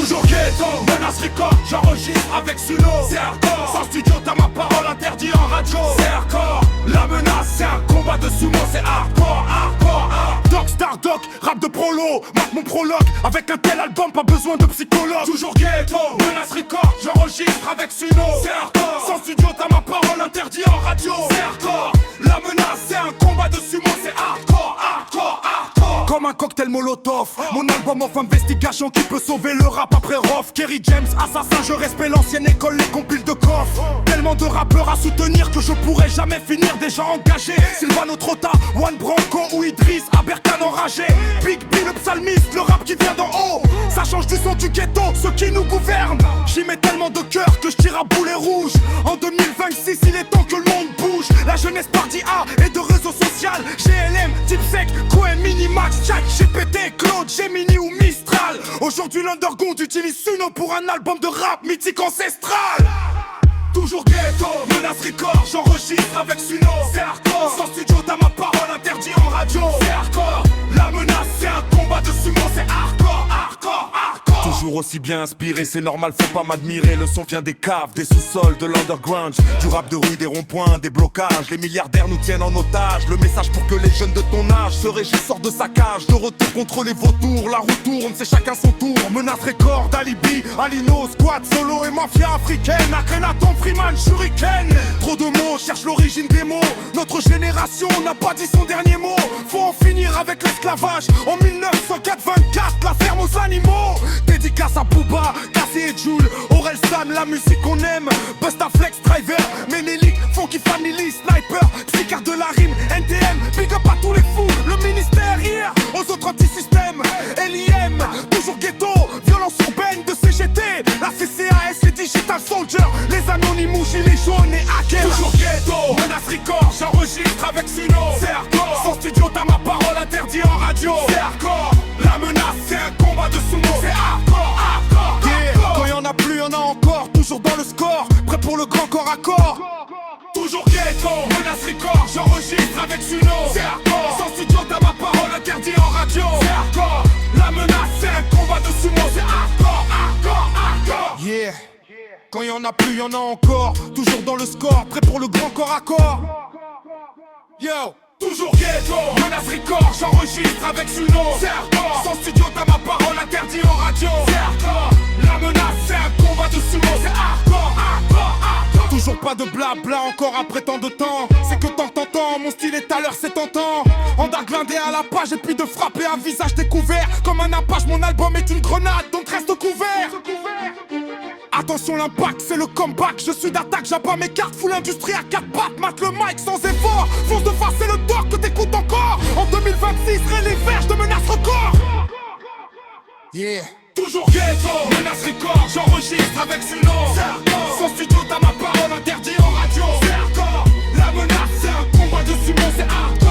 Toujours ghetto, menace record, j'enregistre avec Suno. C'est hardcore, sans studio t'as ma parole interdit en radio. C'est hardcore, la menace c'est un combat de sumo. C'est hardcore, hardcore, hardcore. Doc, Star Doc, rap de prolo, marque mon prologue. Avec un tel album, pas besoin de psychologue. Toujours ghetto, menace record, j'enregistre avec Suno. C'est hardcore, sans studio t'as ma parole interdit en radio. C'est hardcore, la menace c'est un combat de sumo. C'est hardcore, hardcore, hardcore. Comme un cocktail molotov, mon album offre investigation qui peut sauver le rap après Rof. Kerry James, assassin, je respecte l'ancienne école, les compiles de coffre. Tellement de rappeurs à soutenir que je pourrais jamais finir. Déjà engagé, Sylvano Trotta, Juan Branco ou Idriss, Aberkan enragé. Big B le psalmiste, le rap qui vient d'en haut. Ça change du son du ghetto, ceux qui nous gouvernent. J'y mets tellement de cœur que je tire à boulet rouge. En 2026, il est temps que le monde bouge. La jeunesse partie A et de réseau social. GLM, Type Sec, Cohen, Minimax, Jack, GPT, Claude, Gemini ou Mistral. Aujourd'hui l'underground utilise Suno pour un album de rap mythique ancestral. Toujours ghetto, menace record, j'enregistre avec Suno. C'est hardcore, sans studio t'as ma parole interdit en radio. C'est hardcore, la menace c'est un combat de sumo. C'est hardcore, hardcore, hardcore. Toujours aussi bien inspiré, c'est normal, faut pas m'admirer. Le son vient des caves, des sous-sols, de l'underground. Du rap de rue, des ronds-points, des blocages. Les milliardaires nous tiennent en otage. Le message pour que les jeunes de ton âge se réjouissent, sortent de sa cage. De retour contre les vautours, la roue tourne, c'est chacun son tour. Menace record, Alibi, Alino, Squad, Solo et Mafia africaine. Akhenaton, Freeman, Shuriken. Trop de mots, cherche l'origine des mots. Notre génération n'a pas dit son dernier mot. Faut en finir avec l'esclavage. En 1924, la ferme aux animaux. Dédicace à Booba, Cassie et Jules, Aurel San, la musique qu'on aime. Busta Flex, Driver, Menelik, Funky Family, Sniper, Psychard de la rime, NTM, big up à tous les fous. Le ministère hier, aux autres anti-systèmes. LIM, toujours ghetto, violence urbaine de CGT. La CCAS, les Digital Soldiers, les Anonymous, Gilets jaunes et hackers. Toujours ghetto, menace record, j'enregistre avec Suno. C'est hardcore, sans studio t'as ma parole interdit en radio. C'est hardcore, la menace c'est un combat de sumo. C'est hardcore, hardcore, yeah. Quand y'en a plus, y'en a encore. Toujours dans le score, prêt pour le grand corps à corps. Toujours ghetto, menace record, j'enregistre avec Suno. C'est hardcore, sans studio t'as ma parole interdit en radio. C'est hardcore, la menace c'est un combat de sumo. C'est hardcore, hardcore, hardcore. Yeah. Quand y'en a plus, y'en a encore. Toujours dans le score, prêt pour le grand corps à corps. Yo, toujours ghetto, menace record, j'enregistre avec Suno. C'est hardcore, sans studio t'as ma parole interdit en radio. C'est hardcore, la menace c'est un combat de sumo. C'est hardcore, hardcore, hardcore. Toujours pas de blabla encore après tant de temps. C'est que t'entends, mon style est à l'heure, c'est tentant. En dark blindé à la page et puis de frapper un visage découvert. Comme un apache, mon album est une grenade, donc reste couvert. Attention l'impact, c'est le comeback. Je suis d'attaque, j'abats mes cartes, full industrie à 4 pattes. Mate le mic sans effort, fonce de face c'est le doc que t'écoutes encore. En 2026, serait les verges de menace record. Yeah. Toujours ghetto, menace record, j'enregistre avec Suno. C'est hardcore, sans studio t'as ma parole interdit en radio. C'est hardcore, la menace c'est un combat de sumo. C'est hardcore.